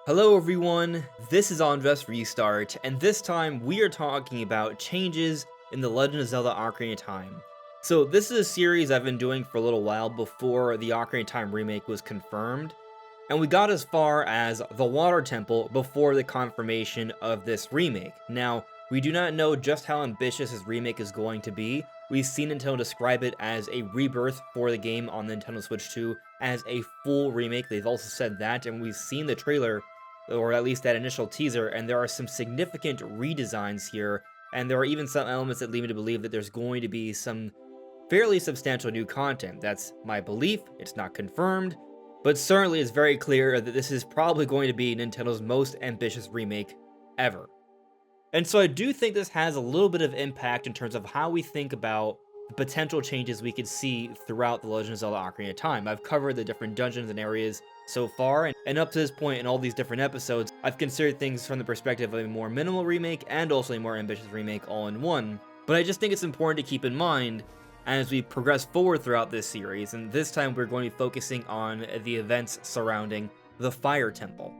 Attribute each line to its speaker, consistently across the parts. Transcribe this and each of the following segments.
Speaker 1: Hello everyone, this is AndresRestart, and this time we are talking about changes in The Legend of Zelda Ocarina of Time. So this is a series I've been doing for a little while before the Ocarina of Time remake was confirmed, and we got as far as the Water Temple before the confirmation of this remake. Now, we do not know just how ambitious this remake is going to be. We've seen Nintendo describe it as a rebirth for the game on the Nintendo Switch 2 as a full remake. They've also said that, and we've seen the trailer, or at least that initial teaser, and there are some significant redesigns here, and there are even some elements that lead me to believe that there's going to be some fairly substantial new content. That's my belief, it's not confirmed, but certainly it's very clear that this is probably going to be Nintendo's most ambitious remake ever. And so I do think this has a little bit of impact in terms of how we think about the potential changes we could see throughout The Legend of Zelda Ocarina of Time. I've covered the different dungeons and areas so far, and up to this point in all these different episodes, I've considered things from the perspective of a more minimal remake and also a more ambitious remake all in one. But I just think it's important to keep in mind as we progress forward throughout this series, and this time we're going to be focusing on the events surrounding the Fire Temple.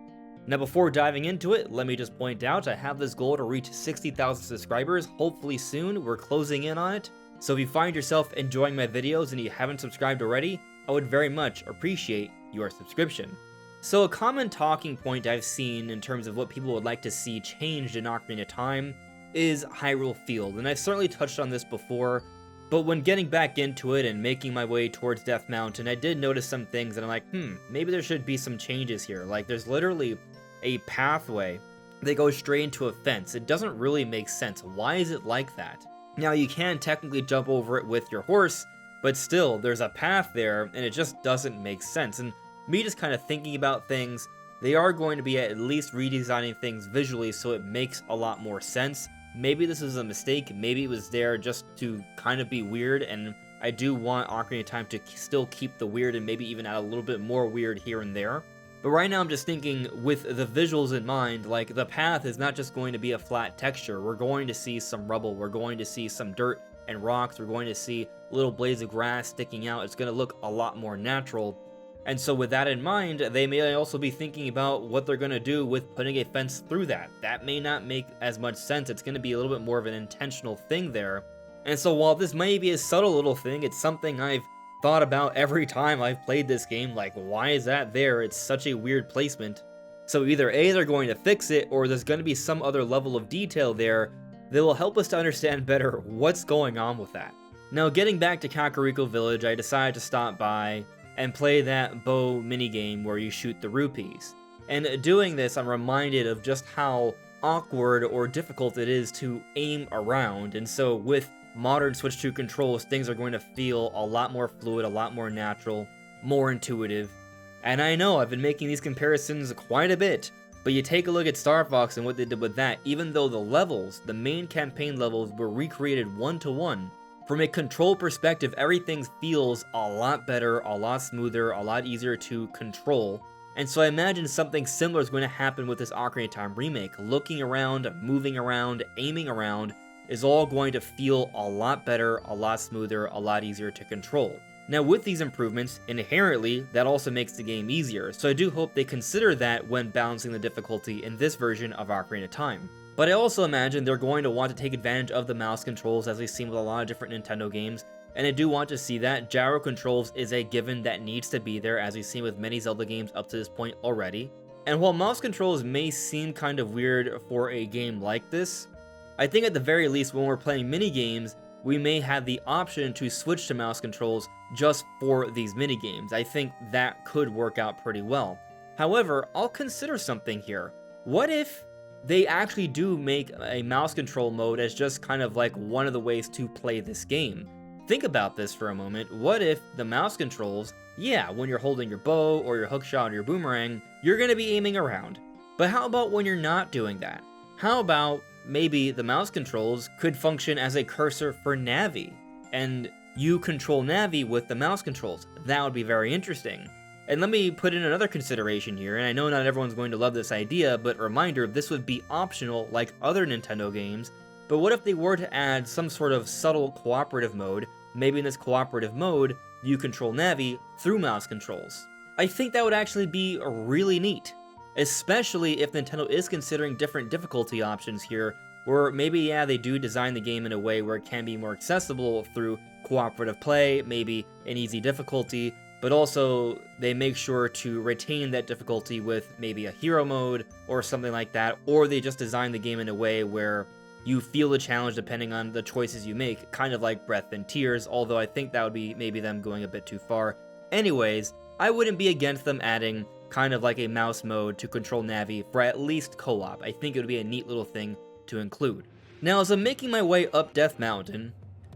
Speaker 1: Now before diving into it, let me just point out I have this goal to reach 60,000 subscribers, hopefully soon. We're closing in on it. So if you find yourself enjoying my videos and you haven't subscribed already, I would very much appreciate your subscription. So a common talking point I've seen in terms of what people would like to see changed in Ocarina of Time is Hyrule Field, and I've certainly touched on this before, but when getting back into it and making my way towards Death Mountain, I did notice some things and I'm like, maybe there should be some changes here. Like, there's literally a pathway that goes straight into a fence. It doesn't really make sense. Why is it like that? Now, you can technically jump over it with your horse, but still, there's a path there, and it just doesn't make sense. And me just kind of thinking about things, they are going to be at least redesigning things visually so it makes a lot more sense. Maybe this is a mistake, maybe it was there just to kind of be weird, and I do want Ocarina of Time to still keep the weird and maybe even add a little bit more weird here and there. But right now I'm just thinking with the visuals in mind, like the path is not just going to be a flat texture. We're going to see some rubble, we're going to see some dirt and rocks, we're going to see little blades of grass sticking out. It's going to look a lot more natural. And so with that in mind, they may also be thinking about what they're going to do with putting a fence through that. That may not make as much sense. It's going to be a little bit more of an intentional thing there. And so while this may be a subtle little thing, it's something I've thought about every time I've played this game. Like, why is that there? It's such a weird placement. So either A, they're going to fix it, or there's going to be some other level of detail there that will help us to understand better what's going on with that. Now, getting back to Kakariko Village, I decided to stop by and play that bow minigame where you shoot the rupees. And doing this, I'm reminded of just how awkward or difficult it is to aim around. And so with modern Switch 2 controls, things are going to feel a lot more fluid, a lot more natural, more intuitive. And I know I've been making these comparisons quite a bit, but you take a look at Star Fox and what they did with that, even though the levels, the main campaign levels, were recreated one-to-one, from a control perspective, everything feels a lot better, a lot smoother, a lot easier to control. And so I imagine something similar is going to happen with this Ocarina of Time remake. Looking around, moving around, aiming around is all going to feel a lot better, a lot smoother, a lot easier to control. Now with these improvements, inherently, that also makes the game easier, so I do hope they consider that when balancing the difficulty in this version of Ocarina of Time. But I also imagine they're going to want to take advantage of the mouse controls as we've seen with a lot of different Nintendo games, and I do want to see that. Gyro controls is a given that needs to be there, as we've seen with many Zelda games up to this point already. And while mouse controls may seem kind of weird for a game like this, I think at the very least when we're playing mini-games, we may have the option to switch to mouse controls just for these mini-games. I think that could work out pretty well. However, I'll consider something here. What if they actually do make a mouse control mode as just kind of like one of the ways to play this game? Think about this for a moment. What if the mouse controls, yeah, when you're holding your bow or your hookshot or your boomerang, you're going to be aiming around. But how about when you're not doing that? How about maybe the mouse controls could function as a cursor for Navi, and you control Navi with the mouse controls? That would be very interesting. And let me put in another consideration here, and I know not everyone's going to love this idea, but reminder, this would be optional like other Nintendo games, but what if they were to add some sort of subtle cooperative mode? Maybe in this cooperative mode, you control Navi through mouse controls. I think that would actually be really neat. especially if Nintendo is considering different difficulty options here, where maybe, yeah, they do design the game in a way where it can be more accessible through cooperative play, maybe an easy difficulty, but also they make sure to retain that difficulty with maybe a hero mode or something like that, or they just design the game in a way where you feel the challenge depending on the choices you make, kind of like Breath and Tears, although I think that would be maybe them going a bit too far. Anyways, I wouldn't be against them adding kind of like a mouse mode to control Navi for at least co-op. I think it would be a neat little thing to include. Now, as I'm making my way up Death Mountain,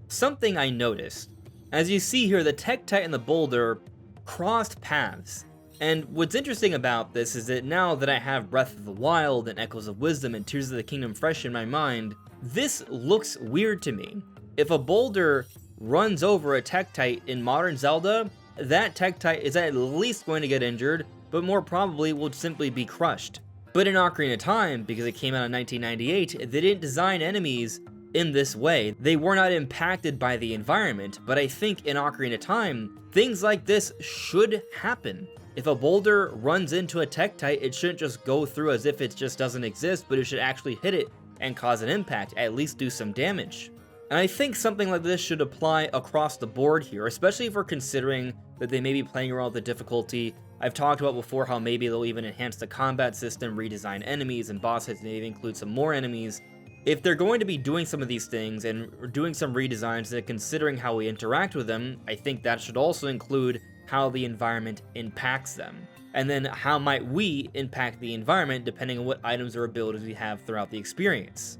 Speaker 1: something I noticed. As you see here, the Tektite and the boulder crossed paths. And what's interesting about this is that now that I have Breath of the Wild and Echoes of Wisdom and Tears of the Kingdom fresh in my mind, this looks weird to me. If a boulder runs over a Tektite in modern Zelda, that Tektite is at least going to get injured, but more probably will simply be crushed. But in Ocarina of Time, because it came out in 1998, they didn't design enemies in this way. They were not impacted by the environment, but I think in Ocarina of Time, things like this should happen. If a boulder runs into a Tektite, it shouldn't just go through as if it just doesn't exist, but it should actually hit it and cause an impact, at least do some damage. And I think something like this should apply across the board here, especially if we're considering that they may be playing around with the difficulty. I've talked about before how maybe they'll even enhance the combat system, redesign enemies and bosses, maybe include some more enemies. If they're going to be doing some of these things and doing some redesigns and considering how we interact with them, I think that should also include how the environment impacts them. And then how might we impact the environment depending on what items or abilities we have throughout the experience.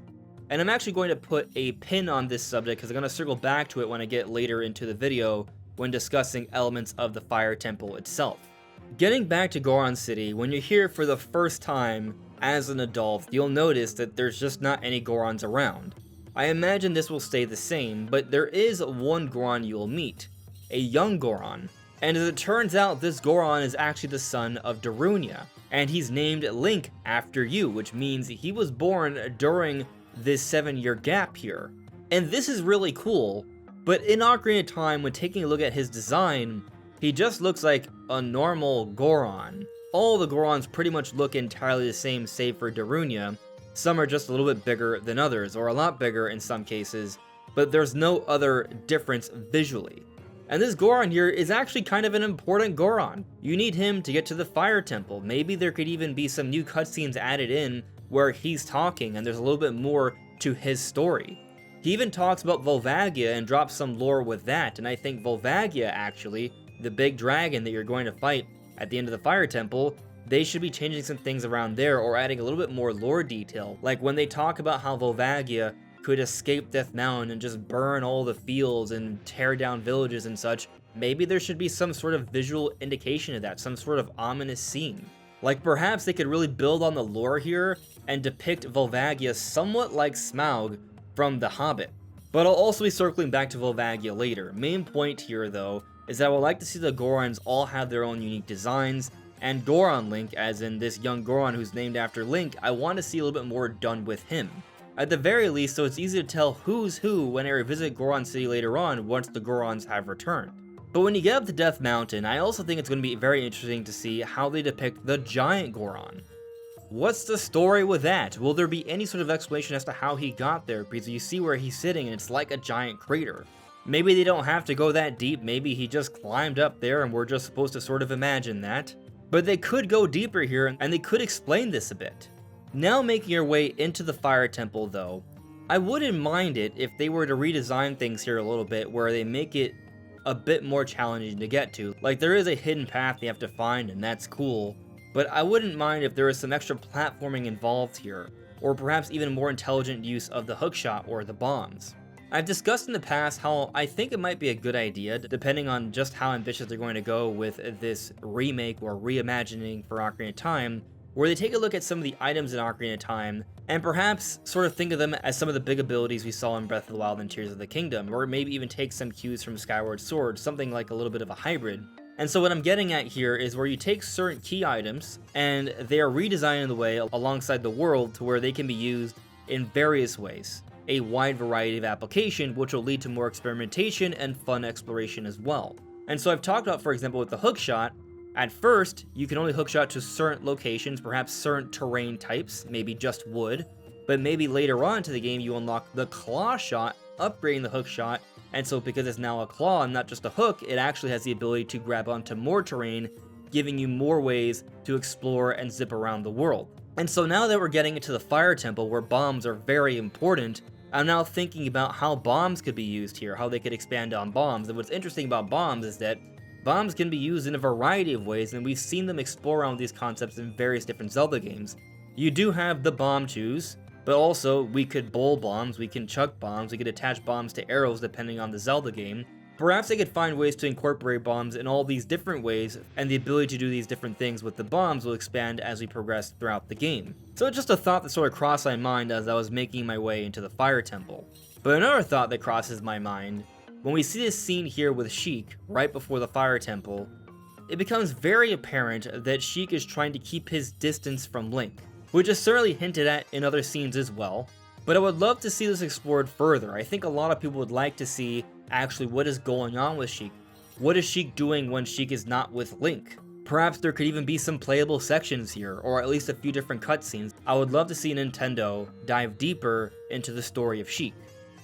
Speaker 1: And I'm actually going to put a pin on this subject because I'm going to circle back to it when I get later into the video when discussing elements of the Fire Temple itself. Getting back to Goron City, when you're here for the first time as an adult, you'll notice that there's just not any Gorons around. I imagine this will stay the same, but there is one Goron you'll meet, a young Goron. And as it turns out, this Goron is actually the son of Darunia, and he's named Link after you, which means he was born during this 7-year gap here. And this is really cool, but in Ocarina of Time, when taking a look at his design, he just looks like a normal Goron. All the Gorons pretty much look entirely the same save for Darunia. Some are just a little bit bigger than others, or a lot bigger in some cases, but there's no other difference visually. And this Goron here is actually kind of an important Goron. You need him to get to the Fire Temple. Maybe there could even be some new cutscenes added in where he's talking and there's a little bit more to his story. He even talks about Volvagia and drops some lore with that, and I think Volvagia actually, the big dragon that you're going to fight at the end of the Fire Temple, they should be changing some things around there or adding a little bit more lore detail. Like when they talk about how Volvagia could escape Death Mountain and just burn all the fields and tear down villages and such, maybe there should be some sort of visual indication of that, some sort of ominous scene. Like perhaps they could really build on the lore here and depict Volvagia somewhat like Smaug from The Hobbit. But I'll also be circling back to Volvagia later. Main point here though is that I would like to see the Gorons all have their own unique designs, and Goron Link, as in this young Goron who's named after Link, I want to see a little bit more done with him. At the very least, so it's easy to tell who's who when I revisit Goron City later on once the Gorons have returned. But when you get up to Death Mountain, I also think it's going to be very interesting to see how they depict the giant Goron. What's the story with that? Will there be any sort of explanation as to how he got there? Because you see where he's sitting and it's like a giant crater. Maybe they don't have to go that deep, maybe he just climbed up there and we're just supposed to sort of imagine that. But they could go deeper here and they could explain this a bit. Now making your way into the Fire Temple though, I wouldn't mind it if they were to redesign things here a little bit where they make it a bit more challenging to get to. Like there is a hidden path you have to find and that's cool, but I wouldn't mind if there was some extra platforming involved here, or perhaps even more intelligent use of the hookshot or the bombs. I've discussed in the past how I think it might be a good idea, depending on just how ambitious they're going to go with this remake or reimagining for Ocarina of Time, where they take a look at some of the items in Ocarina of Time, and perhaps sort of think of them as some of the big abilities we saw in Breath of the Wild and Tears of the Kingdom, or maybe even take some cues from Skyward Sword, something like a little bit of a hybrid. And so what I'm getting at here is where you take certain key items, and they are redesigned in the way alongside the world to where they can be used in various ways. A wide variety of application, which will lead to more experimentation and fun exploration as well. And so I've talked about, for example, with the hookshot, At first, you can only hookshot to certain locations, perhaps certain terrain types, maybe just wood, but maybe later on into the game you unlock the claw shot, upgrading the hookshot, and so because it's now a claw and not just a hook, it actually has the ability to grab onto more terrain, giving you more ways to explore and zip around the world. And so now that we're getting into the Fire Temple, where bombs are very important, I'm now thinking about how bombs could be used here, how they could expand on bombs. And what's interesting about bombs is that bombs can be used in a variety of ways, and we've seen them explore around these concepts in various different Zelda games. You do have the bomb choose, but also we could bowl bombs, we can chuck bombs, we could attach bombs to arrows depending on the Zelda game. Perhaps they could find ways to incorporate bombs in all these different ways, and the ability to do these different things with the bombs will expand as we progress throughout the game. So it's just a thought that sort of crossed my mind as I was making my way into the Fire Temple. But another thought that crosses my mind, when we see this scene here with Sheik, right before the Fire Temple, it becomes very apparent that Sheik is trying to keep his distance from Link, which is certainly hinted at in other scenes as well, but I would love to see this explored further. I think a lot of people would like to see actually what is going on with Sheik. What is Sheik doing when Sheik is not with Link? Perhaps there could even be some playable sections here, or at least a few different cutscenes. I would love to see Nintendo dive deeper into the story of Sheik.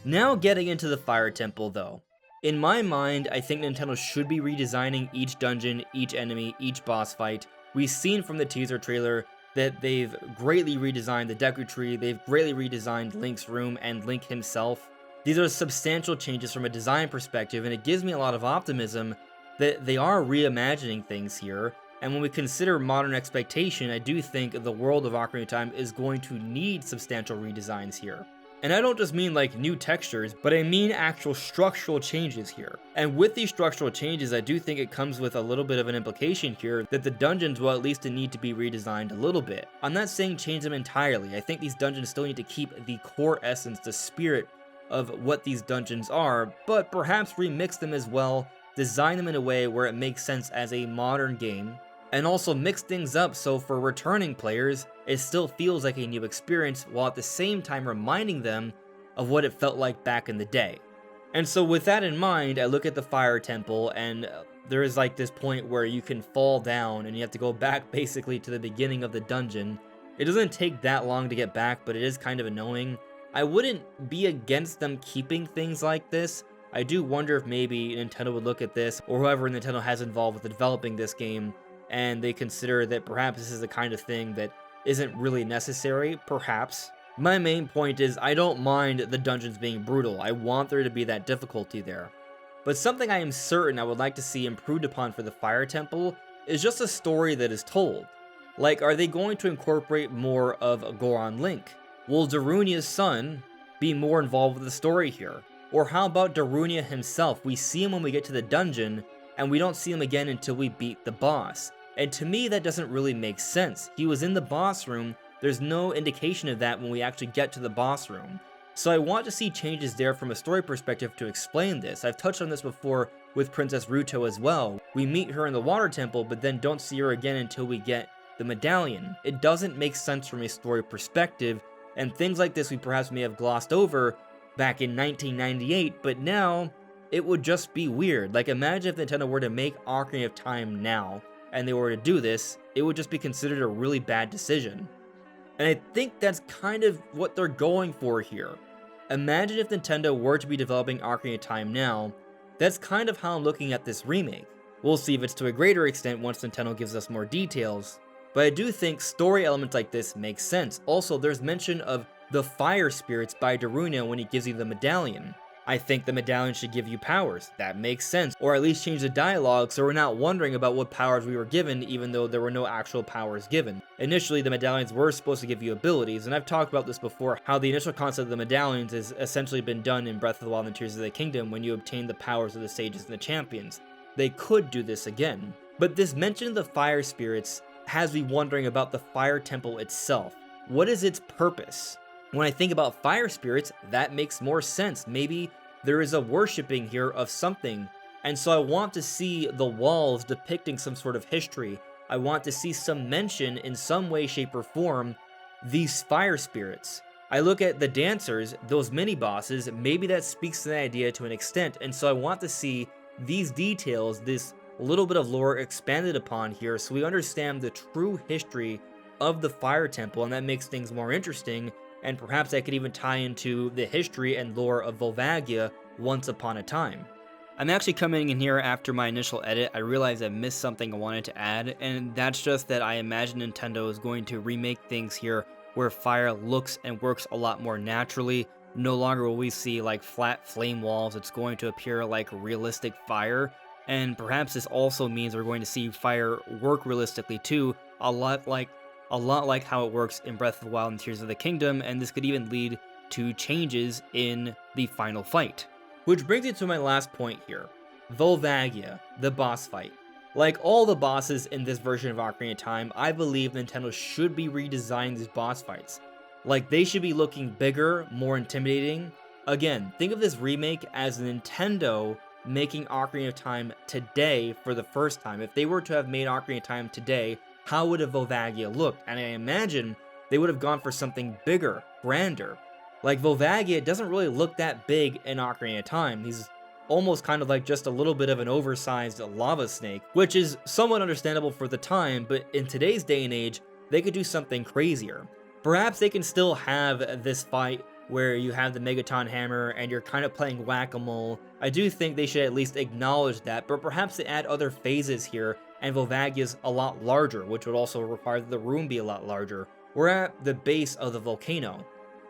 Speaker 1: Now getting into the Fire Temple though. In my mind, I think Nintendo should be redesigning each dungeon, each enemy, each boss fight. We've seen from the teaser trailer that they've greatly redesigned the Deku Tree, they've greatly redesigned Link's room and Link himself. These are substantial changes from a design perspective, and it gives me a lot of optimism that they are reimagining things here. And when we consider modern expectation, I do think the world of Ocarina of Time is going to need substantial redesigns here. And I don't just mean like new textures, but I mean actual structural changes here. And with these structural changes, I do think it comes with a little bit of an implication here that the dungeons will at least need to be redesigned a little bit. I'm not saying change them entirely. I think these dungeons still need to keep the core essence, the spirit of what these dungeons are, but perhaps remix them as well, design them in a way where it makes sense as a modern game, and also mix things up so for returning players, it still feels like a new experience while at the same time reminding them of what it felt like back in the day. And so with that in mind, I look at the Fire Temple, and there is like this point where you can fall down and you have to go back basically to the beginning of the dungeon. It doesn't take that long to get back, but it is kind of annoying. I wouldn't be against them keeping things like this. I do wonder if maybe Nintendo would look at this, or whoever Nintendo has involved with developing this game, and they consider that perhaps this is the kind of thing that isn't really necessary, perhaps. My main point is I don't mind the dungeons being brutal. I want there to be that difficulty there. But something I am certain I would like to see improved upon for the Fire Temple is just a story that is told. Like, are they going to incorporate more of Goron Link? Will Darunia's son be more involved with the story here? Or how about Darunia himself? We see him when we get to the dungeon, and we don't see him again until we beat the boss. And to me, that doesn't really make sense. He was in the boss room, there's no indication of that when we actually get to the boss room. So I want to see changes there from a story perspective to explain this. I've touched on this before with Princess Ruto as well. We meet her in the Water Temple, but then don't see her again until we get the medallion. It doesn't make sense from a story perspective, and things like this we perhaps may have glossed over back in 1998, but now it would just be weird. Like, imagine if Nintendo were to make Ocarina of Time now, and they were to do this, it would just be considered a really bad decision. And I think that's kind of what they're going for here. Imagine if Nintendo were to be developing Ocarina of Time now. That's kind of how I'm looking at this remake. We'll see if it's to a greater extent once Nintendo gives us more details, but I do think story elements like this make sense. Also, there's mention of the fire spirits by Darunia when he gives you the medallion. I think the medallion should give you powers. That makes sense. Or at least change the dialogue so we're not wondering about what powers we were given even though there were no actual powers given. Initially, the medallions were supposed to give you abilities, and I've talked about this before, how the initial concept of the medallions has essentially been done in Breath of the Wild and Tears of the Kingdom when you obtain the powers of the sages and the champions. They could do this again. But this mention of the fire spirits has me wondering about the Fire Temple itself. What is its purpose? When I think about fire spirits, that makes more sense. Maybe there is a worshipping here of something, and so I want to see the walls depicting some sort of history. I want to see some mention in some way, shape, or form these fire spirits. I look at the dancers, those mini-bosses, maybe that speaks to the idea to an extent, and so I want to see these details, this little bit of lore expanded upon here so we understand the true history of the Fire Temple, and that makes things more interesting, and perhaps that could even tie into the history and lore of Volvagia once upon a time. I'm actually coming in here after my initial edit. I realized I missed something I wanted to add, and that's just that I imagine Nintendo is going to remake things here where fire looks and works a lot more naturally. No longer will we see like flat flame walls, it's going to appear like realistic fire, and perhaps this also means we're going to see fire work realistically too, a lot like how it works in Breath of the Wild and Tears of the Kingdom, and this could even lead to changes in the final fight. Which brings me to my last point here. Volvagia, the boss fight. Like all the bosses in this version of Ocarina of Time, I believe Nintendo should be redesigning these boss fights. Like, they should be looking bigger, more intimidating. Again, think of this remake as Nintendo making Ocarina of Time today for the first time. If they were to have made Ocarina of Time today, how would a Volvagia look? And I imagine they would have gone for something bigger, grander. Like, Volvagia doesn't really look that big in Ocarina of Time. He's almost kind of like just a little bit of an oversized lava snake, which is somewhat understandable for the time, but in today's day and age, they could do something crazier. Perhaps they can still have this fight where you have the Megaton Hammer and you're kind of playing whack-a-mole. I do think they should at least acknowledge that, but perhaps they add other phases here, and Volvagia's a lot larger, which would also require that the room be a lot larger. We're at the base of the volcano,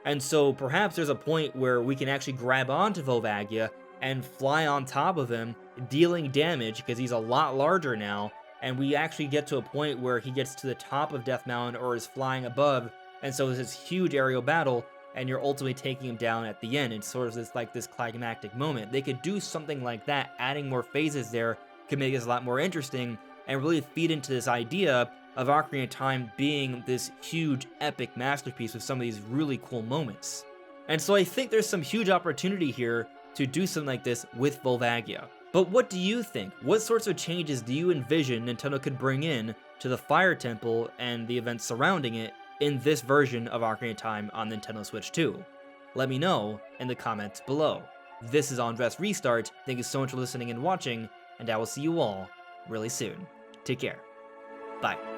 Speaker 1: and so perhaps there's a point where we can actually grab onto Volvagia and fly on top of him, dealing damage because he's a lot larger now, and we actually get to a point where he gets to the top of Death Mountain or is flying above, and so it's this huge aerial battle, and you're ultimately taking him down at the end. It's sort of this climactic moment. They could do something like that, adding more phases there could make this a lot more interesting, and really feed into this idea of Ocarina of Time being this huge, epic masterpiece with some of these really cool moments. And so I think there's some huge opportunity here to do something like this with Volvagia. But what do you think? What sorts of changes do you envision Nintendo could bring in to the Fire Temple and the events surrounding it in this version of Ocarina of Time on Nintendo Switch 2? Let me know in the comments below. This is AndresRestart. Thank you so much for listening and watching, and I will see you all really soon. Take care. Bye.